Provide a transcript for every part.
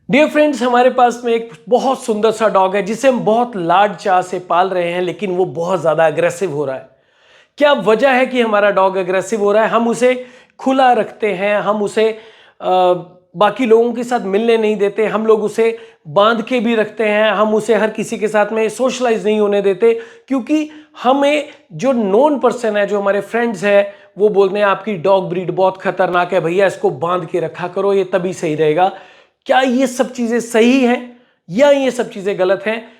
Dear friends, हमारे पास में एक बहुत सुंदर सा डॉग है जिसे हम बहुत लाड चाह से पाल रहे हैं, लेकिन वो बहुत ज़्यादा अग्रेसिव हो रहा है। क्या वजह है कि हमारा डॉग अग्रेसिव हो रहा है? हम उसे खुला रखते हैं, हम उसे बाकी लोगों के साथ मिलने नहीं देते, हम लोग उसे बांध के भी रखते हैं, हम उसे हर किसी के साथ में सोशलाइज नहीं होने देते, क्योंकि हमें जो नोन पर्सन है, जो हमारे फ्रेंड्स हैं, वो बोलते हैं आपकी डॉग ब्रीड बहुत खतरनाक है भैया, इसको बांध के रखा करो, ये तभी सही रहेगा। क्या ये सब चीजें सही हैं या ये सब चीजें गलत हैं?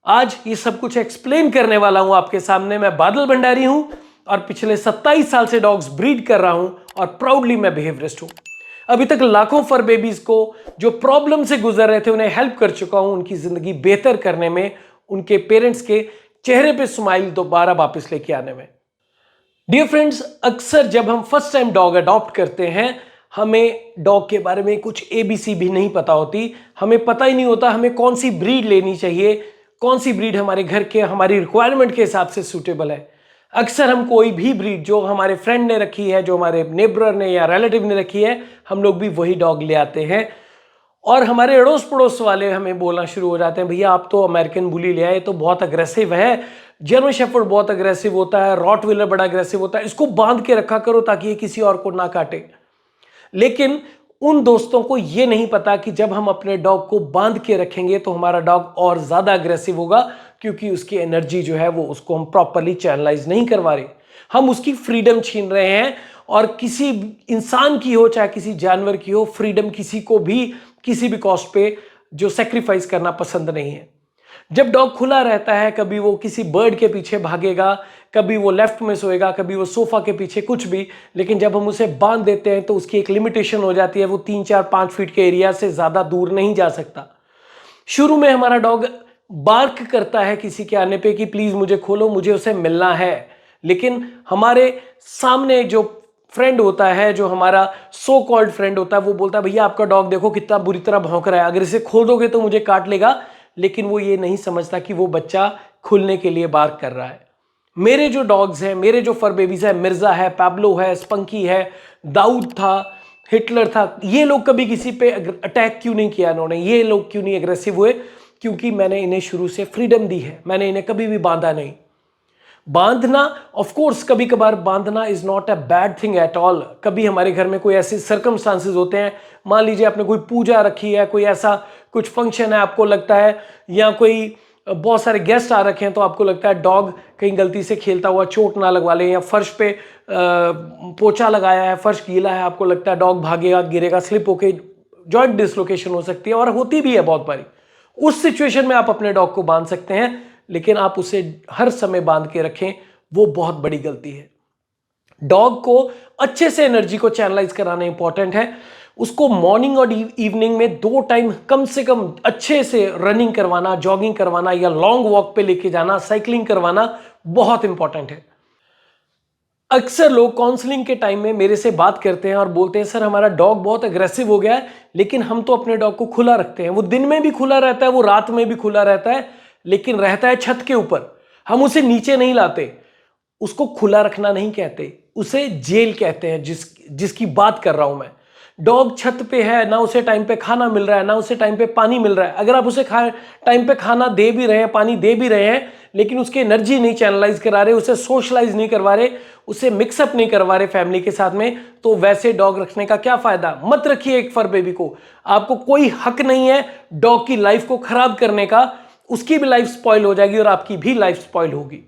आज ये सब कुछ एक्सप्लेन करने वाला हूं आपके सामने। मैं बादल भंडारी हूं और पिछले 27 साल से डॉग्स ब्रीड कर रहा हूं और प्राउडली मैं बिहेवियरिस्ट हूं। अभी तक लाखों फर बेबीज को जो प्रॉब्लम से गुजर रहे थे उन्हें हेल्प कर चुका हूं, उनकी जिंदगी बेहतर करने में, उनके पेरेंट्स के चेहरे पे स्माइल दोबारा वापस लेके आने में। डियर फ्रेंड्स, अक्सर जब हम फर्स्ट टाइम डॉग अडॉप्ट करते हैं, हमें डॉग के बारे में कुछ एबीसी भी नहीं पता होती। हमें पता ही नहीं होता हमें कौन सी ब्रीड लेनी चाहिए, कौन सी ब्रीड हमारे घर के, हमारी रिक्वायरमेंट के हिसाब से सूटेबल है। अक्सर हम कोई भी ब्रीड जो हमारे फ्रेंड ने रखी है, जो हमारे नेबर ने या रिलेटिव ने रखी है, हम लोग भी वही डॉग ले आते हैं और हमारे अड़ोस पड़ोस वाले हमें बोलना शुरू हो जाते हैं, भैया आप तो अमेरिकन बुली ले आए, तो बहुत अग्रेसिव है, जर्मन शेफर्ड बहुत अग्रेसिव होता है, रॉटविलर बड़ा अग्रेसिव होता है, इसको बांध के रखा करो ताकि ये किसी और को ना काटे। लेकिन उन दोस्तों को यह नहीं पता कि जब हम अपने डॉग को बांध के रखेंगे तो हमारा डॉग और ज्यादा अग्रेसिव होगा, क्योंकि उसकी एनर्जी जो है वो उसको हम प्रॉपरली चैनलाइज नहीं करवा रहे, हम उसकी फ्रीडम छीन रहे हैं। और किसी इंसान की हो चाहे किसी जानवर की हो, फ्रीडम किसी को भी किसी भी कॉस्ट पे जो सेक्रीफाइस करना पसंद नहीं है। जब डॉग खुला रहता है, कभी वो किसी बर्ड के पीछे भागेगा, कभी वो लेफ्ट में सोएगा, कभी वो सोफा के पीछे, कुछ भी। लेकिन जब हम उसे बांध देते हैं तो उसकी एक लिमिटेशन हो जाती है, वो 3 4 5 फीट के एरिया से ज्यादा दूर नहीं जा सकता। शुरू में हमारा डॉग बार्क करता है किसी के आने पे कि प्लीज मुझे खोलो, मुझे उसे मिलना है। लेकिन हमारे सामने जो फ्रेंड होता है, जो हमारा सो कॉल्ड फ्रेंड होता है, वो बोलता है भैया आपका डॉग देखो कितना बुरी तरह भौंक रहा है, अगर इसे खोल दोगे तो मुझे काट लेगा। लेकिन वो ये नहीं समझता कि वो बच्चा खुलने के लिए बार्क कर रहा है। मेरे जो डॉग्स हैं, मेरे जो फर बेबीज है, मिर्जा है, पैब्लो है, स्पंकी है, दाऊद था, हिटलर था, ये लोग कभी किसी पे अटैक क्यों नहीं किया इन्होंने, ये लोग क्यों नहीं एग्रेसिव हुए? क्योंकि मैंने इन्हें शुरू से फ्रीडम दी है, मैंने इन्हें कभी भी बांधा नहीं। बांधना, ऑफ कोर्स कभी कभार बांधना is not a bad thing at all. कभी हमारे घर में कोई ऐसे सर्कमस्टांसेस होते हैं, मान लीजिए आपने कोई पूजा रखी है, कोई ऐसा कुछ फंक्शन है, आपको लगता है, या कोई बहुत सारे गेस्ट आ रखे हैं, तो आपको लगता है डॉग कहीं गलती से खेलता हुआ चोट ना लगवा ले, या फर्श पे पोछा लगाया है, फर्श गीला है, आपको लगता है डॉग भागेगा, गिरेगा, स्लिप होके जॉइंट डिसलोकेशन हो सकती है, और होती भी है बहुत बारी। उस सिचुएशन में आप अपने डॉग को बांध सकते हैं, लेकिन आप उसे हर समय बांध के रखें, वो बहुत बड़ी गलती है। डॉग को अच्छे से एनर्जी को चैनलाइज कराना इंपॉर्टेंट है। उसको मॉर्निंग और इवनिंग में 2 टाइम कम से कम अच्छे से रनिंग करवाना, जॉगिंग करवाना, या लॉन्ग वॉक पे लेके जाना, साइकिलिंग करवाना बहुत इंपॉर्टेंट है। अक्सर लोग काउंसलिंग के टाइम में मेरे से बात करते हैं और बोलते हैं सर हमारा डॉग बहुत अग्रेसिव हो गया है, लेकिन हम तो अपने डॉग को खुला रखते हैं, वो दिन में भी खुला रहता है, वो रात में भी खुला रहता है, लेकिन रहता है छत के ऊपर, हम उसे नीचे नहीं लाते। उसको खुला रखना नहीं कहते, उसे जेल कहते हैं, जिसकी बात कर रहा हूं मैं। डॉग छत पे है, ना उसे टाइम पे खाना मिल रहा है, ना उसे टाइम पे पानी मिल रहा है। अगर आप उसे टाइम पे खाना दे भी रहे हैं, पानी दे भी रहे हैं, लेकिन उसकी एनर्जी नहीं चैनलाइज करा रहे, उसे सोशलाइज नहीं करवा रहे, उसे मिक्सअप नहीं करवा रहे फैमिली के साथ में, तो वैसे डॉग रखने का क्या फायदा? मत रखिए एक फर बेबी को। आपको कोई हक नहीं है डॉग की लाइफ को खराब करने का। उसकी भी लाइफ स्पॉइल हो जाएगी और आपकी भी लाइफ स्पॉइल होगी।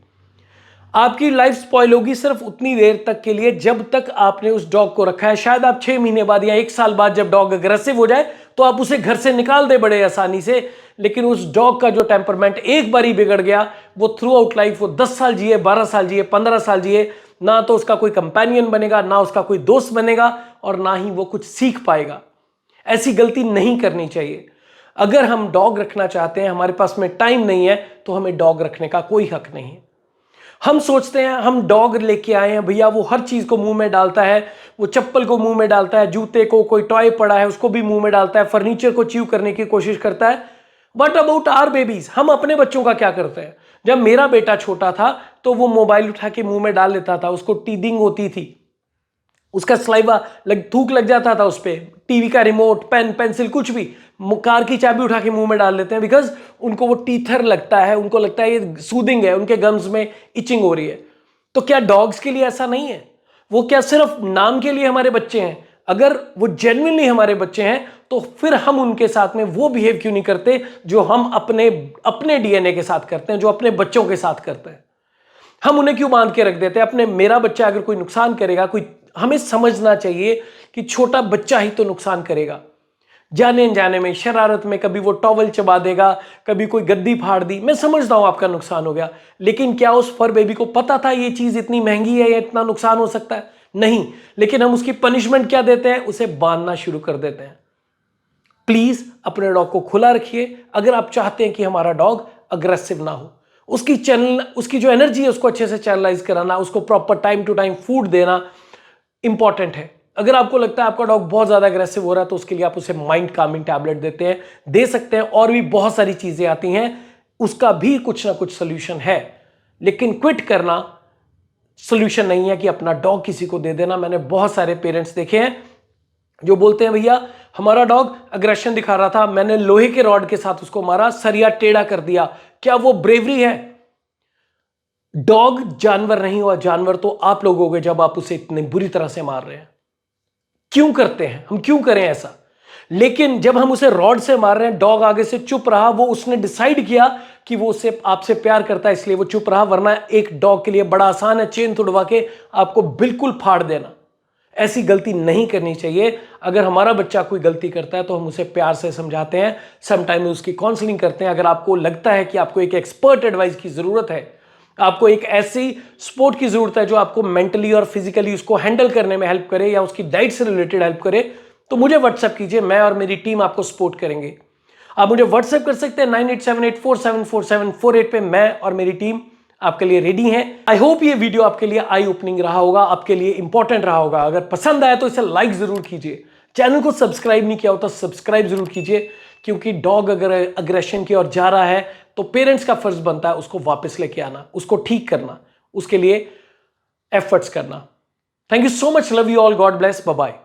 आपकी लाइफ स्पॉइल होगी सिर्फ उतनी देर तक के लिए जब तक आपने उस डॉग को रखा है। शायद आप 6 महीने बाद या 1 साल बाद जब डॉग अग्रेसिव हो जाए तो आप उसे घर से निकाल दे बड़े आसानी से, लेकिन उस डॉग का जो टेम्परमेंट एक बार ही बिगड़ गया, वो थ्रू आउट लाइफ, वो 10 साल जिए, 12 साल जिए, 15 साल जिए, ना तो उसका कोई कंपेनियन बनेगा, ना उसका कोई दोस्त बनेगा, और ना ही वो कुछ सीख पाएगा। ऐसी गलती नहीं करनी चाहिए। अगर हम डॉग रखना चाहते हैं, हमारे पास में टाइम नहीं है, तो हमें डॉग रखने का कोई हक नहीं है। हम सोचते हैं हम डॉग लेके आए हैं भैया, वो हर चीज को मुंह में डालता है, वो चप्पल को मुंह में डालता है, जूते को, कोई टॉय पड़ा है उसको भी मुंह में डालता है, फर्नीचर को च्यू करने की कोशिश करता है। बट अबाउट आवर बेबीज, हम अपने बच्चों का क्या करते हैं? जब मेरा बेटा छोटा था तो वो मोबाइल उठा के मुंह में डाल लेता था, उसको टीदिंग होती थी, उसका सलाइवा थूक लग जाता था उस पर, टीवी का रिमोट, पेन, पेंसिल, कुछ भी। कार की चाबी उठा के मुंह में डाल लेते हैं, बिकॉज उनको वो टीथर लगता है, उनको लगता है ये सूदिंग है, उनके गम्स में इचिंग हो रही है। तो क्या डॉग्स के लिए ऐसा नहीं है? वो क्या सिर्फ नाम के लिए हमारे बच्चे हैं? अगर वो जेन्युइनली हमारे बच्चे हैं तो फिर हम उनके साथ में वो बिहेव क्यों नहीं करते जो हम अपने डीएनए के साथ करते हैं, जो अपने बच्चों के साथ करते हैं? हम उन्हें क्यों बांध के रख देते हैं? अपने मेरा बच्चा अगर कोई नुकसान करेगा, कोई, हमें समझना चाहिए कि छोटा बच्चा ही तो नुकसान करेगा। जाने अनजाने में, शरारत में, कभी वो टॉवल चबा देगा, कभी कोई गद्दी फाड़ दी, मैं समझता हूं आपका नुकसान हो गया, लेकिन क्या उस फर बेबी को पता था ये चीज इतनी महंगी है या इतना नुकसान हो सकता है? नहीं। लेकिन हम उसकी पनिशमेंट क्या देते हैं? उसे बांधना शुरू कर देते हैं। प्लीज अपने डॉग को खुला रखिए। अगर आप चाहते हैं कि हमारा डॉग अग्रेसिव ना हो, उसकी जो एनर्जी है उसको अच्छे से चैनलाइज कराना, उसको proper time to time food देना इंपॉर्टेंट है। अगर आपको लगता है आपका डॉग बहुत ज्यादा अग्रेसिव हो रहा है तो उसके लिए आप उसे माइंड कामिंग टैबलेट दे सकते हैं, और भी बहुत सारी चीजें आती हैं, उसका भी कुछ ना कुछ सोल्यूशन है। लेकिन क्विट करना सोल्यूशन नहीं है कि अपना डॉग किसी को दे देना। मैंने बहुत सारे पेरेंट्स देखे हैं जो बोलते हैं भैया हमारा डॉग अग्रेशन दिखा रहा था, मैंने लोहे के रॉड के साथ उसको मारा, सरिया टेढ़ा कर दिया। क्या वो ब्रेवरी है? डॉग जानवर नहीं हुआ, जानवर तो आप लोग हो गए जब आप उसे इतनी बुरी तरह से मार रहे हैं। क्यों करते हैं हम? क्यों करें ऐसा? लेकिन जब हम उसे रॉड से मार रहे हैं, डॉग आगे से चुप रहा, वो उसने डिसाइड किया कि वो उसे आपसे प्यार करता है इसलिए वो चुप रहा, वरना एक डॉग के लिए बड़ा आसान है चेन तुड़वा के आपको बिल्कुल फाड़ देना। ऐसी गलती नहीं करनी चाहिए। अगर हमारा बच्चा कोई गलती करता है तो हम उसे प्यार से समझाते हैं, समटाइम उसकी काउंसलिंग करते हैं। अगर आपको लगता है कि आपको एक एक्सपर्ट एडवाइस की जरूरत है, आपको एक ऐसी सपोर्ट की जरूरत है जो आपको मेंटली और फिजिकली उसको हैंडल करने में हेल्प करे या उसकी डाइट से रिलेटेड हेल्प करे, तो मुझे व्हाट्सएप कीजिए, मैं और मेरी टीम आपको सपोर्ट करेंगे। आप मुझे व्हाट्सएप कर सकते हैं 9878474748 पे। मैं और मेरी टीम आपके लिए रेडी हैं। आई होप ये वीडियो आपके लिए आई ओपनिंग रहा होगा, आपके लिए इंपॉर्टेंट रहा होगा। अगर पसंद आया तो इसे लाइक जरूर कीजिए। चैनल को सब्सक्राइब नहीं किया हो तो सब्सक्राइब जरूर कीजिए, क्योंकि डॉग अगर अग्रेशन की ओर जा रहा है तो पेरेंट्स का फर्ज बनता है उसको वापस लेके आना, उसको ठीक करना, उसके लिए एफर्ट्स करना। Thank you so much, love you all, God bless, bye bye.